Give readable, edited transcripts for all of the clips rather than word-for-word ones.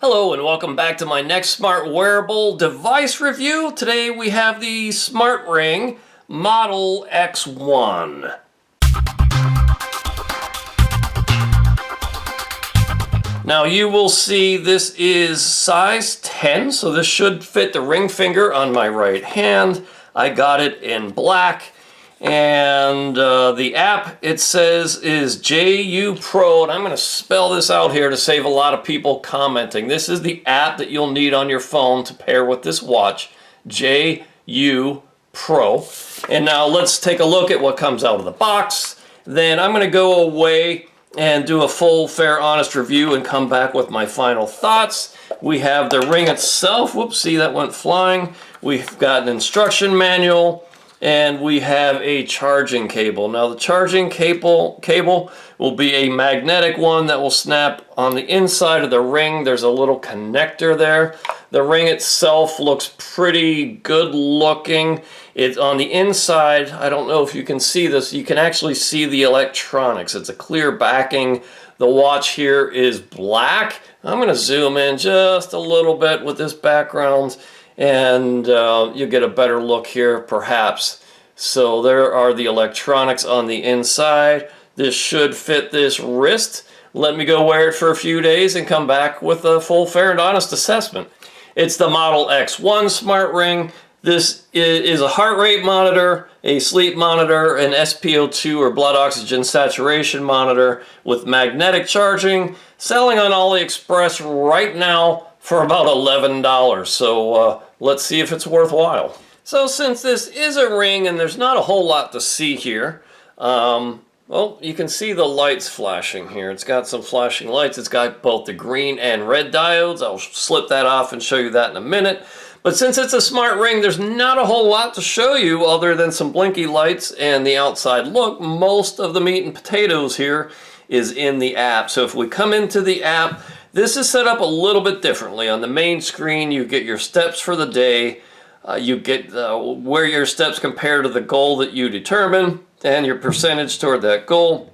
Hello and welcome back to my next smart wearable device review. Today we have the Smart Ring Model X1. Now you will see this is size 10, so this should fit the ring finger on my right hand. I got it in black. And the app, it says, is JU Pro, and I'm going to spell this out here to save a lot of people commenting. This is the app that you'll need on your phone to pair with this watch, JU Pro. And now let's take a look at what comes out of the box. Then I'm going to go away and do a full, fair, honest review and come back with my final thoughts. We have the ring itself. Whoops, see, that went flying. We've got an instruction manual. And we have a charging cable. Now the charging cable will be a magnetic one that will snap on the inside of the ring. There's a little connector there. The ring itself looks pretty good looking. It's on the inside. I don't know if you can see this. You can actually see the electronics. It's a clear backing. The watch here is black. I'm going to zoom in just a little bit with this background, and you get a better look here perhaps. So there are the electronics on the inside. This should fit this wrist. Let me go wear it for a few days and come back with a full, fair, and honest assessment. It's the Model X1 smart ring. This is a heart rate monitor, a sleep monitor, an SpO2 or blood oxygen saturation monitor with magnetic charging, selling on AliExpress right now for about $11. So let's see if it's worthwhile. So since this is a ring and there's not a whole lot to see here, well, you can see the lights flashing here. It's got some flashing lights. It's got both the green and red diodes. I'll slip that off and show you that in a minute. But since it's a smart ring, there's not a whole lot to show you other than some blinky lights and the outside look. Most of the meat and potatoes here is in the app. So if we come into the app, this is set up a little bit differently. On the main screen, you get your steps for the day. You get where your steps compare to the goal that you determine and your percentage toward that goal.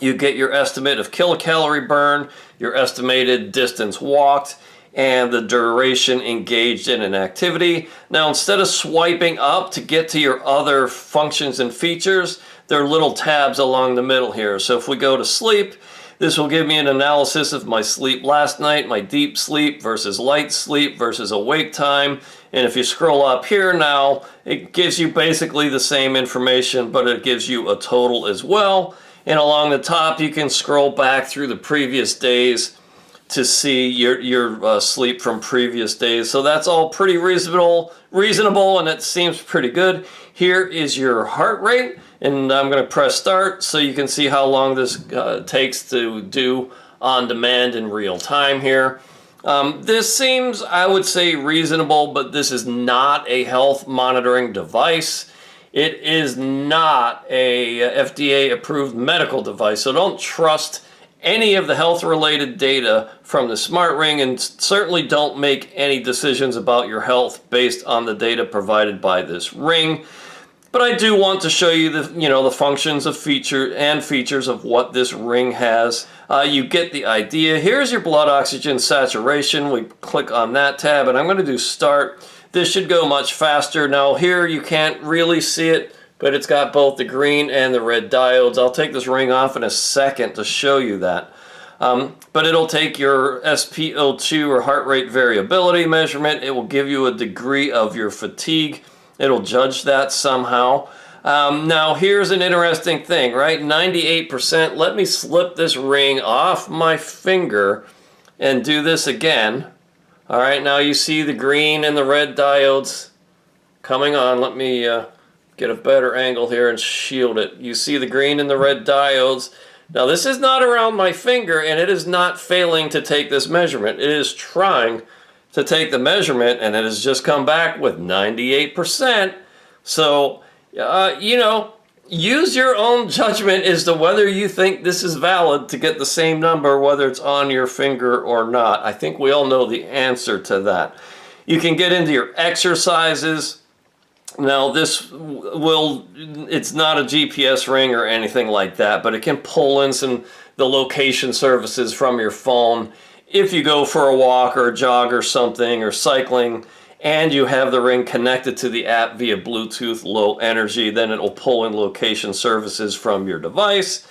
You get your estimate of kilocalorie burn, your estimated distance walked, and the duration engaged in an activity. Now, instead of swiping up to get to your other functions and features, there are little tabs along the middle here. So if we go to sleep, this will give me an analysis of my sleep last night, my deep sleep versus light sleep versus awake time. And if you scroll up here now, it gives you basically the same information, but it gives you a total as well. And along the top, you can scroll back through the previous days to see your sleep from previous days. So that's all pretty reasonable, and it seems pretty good. Here is your heart rate, and I'm going to press start so you can see how long this takes to do on demand in real time here. This seems, I would say, reasonable, but this is not a health monitoring device. It is not a FDA approved medical device, so don't trust any of the health-related data from the smart ring, and certainly don't make any decisions about your health based on the data provided by this ring. But I do want to show you the functions of features of what this ring has. You get the idea. Here's your blood oxygen saturation. We click on that tab, and I'm going to do start. This should go much faster. Now here you can't really see it, but it's got both the green and the red diodes. I'll take this ring off in a second to show you that. But it'll take your SpO2 or heart rate variability measurement. It will give you a degree of your fatigue. It'll judge that somehow. Now here's an interesting thing, right? 98%. Let me slip this ring off my finger and do this again. All right, now you see the green and the red diodes coming on. Let me get a better angle here and shield it. You see the green and the red diodes. Now this is not around my finger, and it is not failing to take this measurement. It is trying to take the measurement, and it has just come back with 98%. So, use your own judgment as to whether you think this is valid to get the same number, whether it's on your finger or not. I think we all know the answer to that. You can get into your exercises. Now it's not a GPS ring or anything like that, but it can pull in the location services from your phone if you go for a walk or a jog or something, or cycling, and you have the ring connected to the app via Bluetooth Low Energy, then it will pull in location services from your device.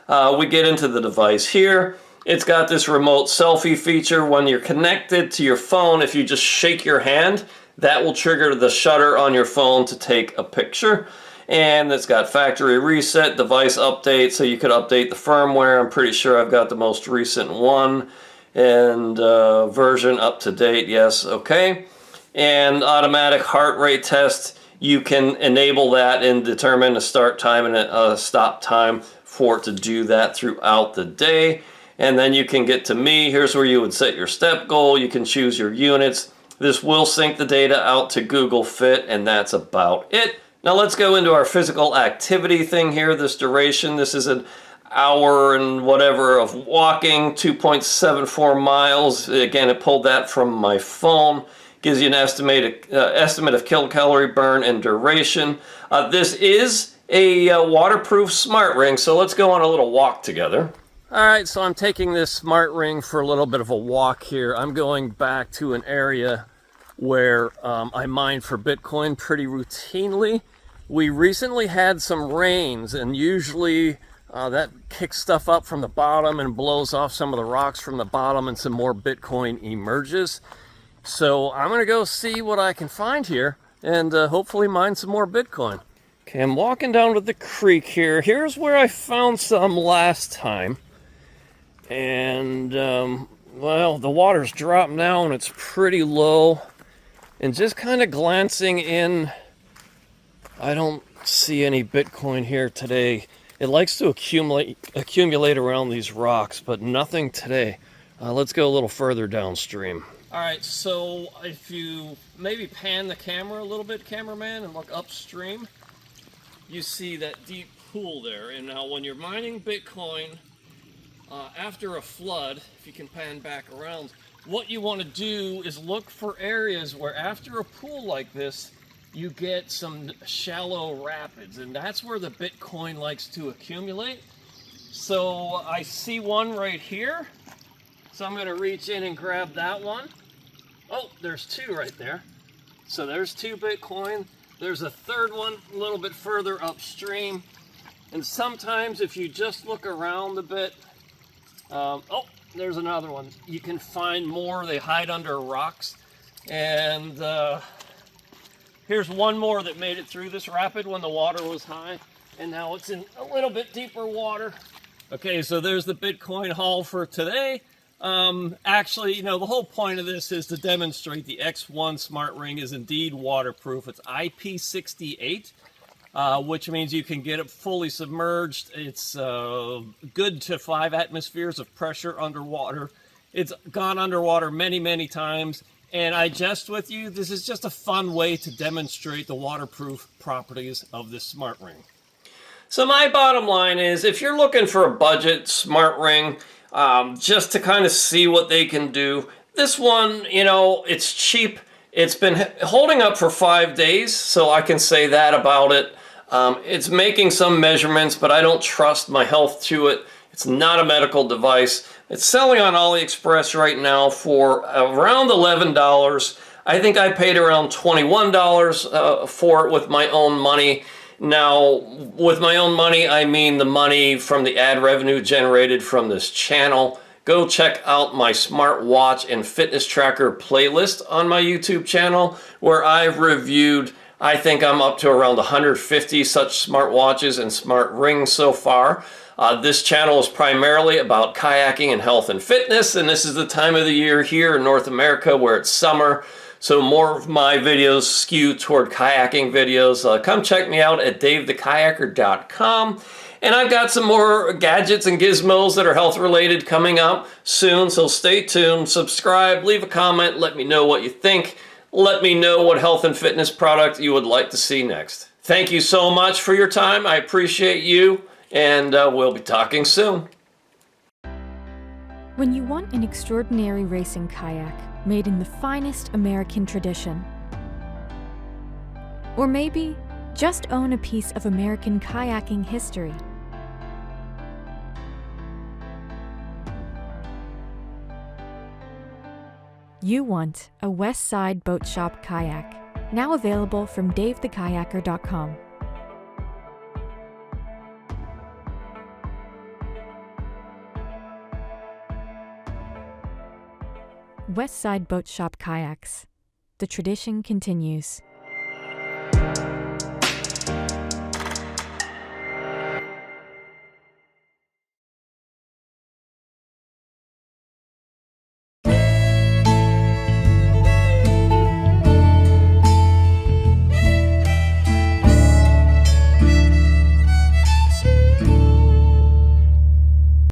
We get into the device here. It's got this remote selfie feature. When you're connected to your phone, if you just shake your hand, that will trigger the shutter on your phone to take a picture. And it's got factory reset, device update, so you could update the firmware. I'm pretty sure I've got the most recent one, and version up to date, yes, okay. And automatic heart rate test, you can enable that and determine a start time and a stop time for it to do that throughout the day. And then you can get to me. Here's where you would set your step goal. You can choose your units. This will sync the data out to Google Fit, and that's about it. Now let's go into our physical activity thing here. This duration, this is an hour and whatever of walking, 2.74 miles. Again, it pulled that from my phone. Gives you an estimate of kilocalorie burn and duration. This is a waterproof smart ring, so let's go on a little walk together. All right, so I'm taking this smart ring for a little bit of a walk here. I'm going back to an area where I mine for Bitcoin pretty routinely. We recently had some rains, and usually that kicks stuff up from the bottom and blows off some of the rocks from the bottom, and some more Bitcoin emerges. So I'm gonna go see what I can find here and hopefully mine some more Bitcoin. Okay, I'm walking down to the creek here. Here's where I found some last time. And, well, the water's dropped now and it's pretty low. And just kind of glancing in, I don't see any Bitcoin here today. It likes to accumulate around these rocks, but nothing today. Let's go a little further downstream. All right, so if you maybe pan the camera a little bit, cameraman, and look upstream, you see that deep pool there. And now when you're mining Bitcoin, after a flood, if you can pan back around, what you want to do is look for areas where after a pool like this, you get some shallow rapids, and that's where the Bitcoin likes to accumulate. So I see one right here, so I'm going to reach in and grab that one. Oh, there's two right there. So there's 2 Bitcoin. There's a third one a little bit further upstream. And sometimes if you just look around a bit, oh, there's another one. You can find more. They hide under rocks. And here's one more that made it through this rapid when the water was high. And now it's in a little bit deeper water. Okay, so there's the Bitcoin haul for today. Actually, you know, the whole point of this is to demonstrate the X1 smart ring is indeed waterproof. It's IP68, which means you can get it fully submerged. It's good to 5 atmospheres of pressure underwater. It's gone underwater many, many times. And I jest with you, this is just a fun way to demonstrate the waterproof properties of this smart ring. So my bottom line is, if you're looking for a budget smart ring, just to kind of see what they can do, this one, you know, it's cheap. It's been holding up for 5 days, so I can say that about it. It's making some measurements, but I don't trust my health to it. It's not a medical device. It's selling on AliExpress right now for around $11. I think I paid around $21 for it with my own money. Now, with my own money, I mean the money from the ad revenue generated from this channel. Go check out my smartwatch and fitness tracker playlist on my YouTube channel, where I've reviewed, I think I'm up to around 150 such smartwatches and smart rings so far. This channel is primarily about kayaking and health and fitness, and this is the time of the year here in North America where it's summer. So more of my videos skew toward kayaking videos. Come check me out at davethekayaker.com. And I've got some more gadgets and gizmos that are health related coming up soon. So stay tuned, subscribe, leave a comment, let me know what you think. Let me know what health and fitness product you would like to see next. Thank you so much for your time. I appreciate you, and we'll be talking soon. When you want an extraordinary racing kayak made in the finest American tradition, or maybe just own a piece of American kayaking history, You want a West Side Boat Shop kayak. Now available from davethekayaker.com. West Side Boat Shop kayaks. The tradition continues.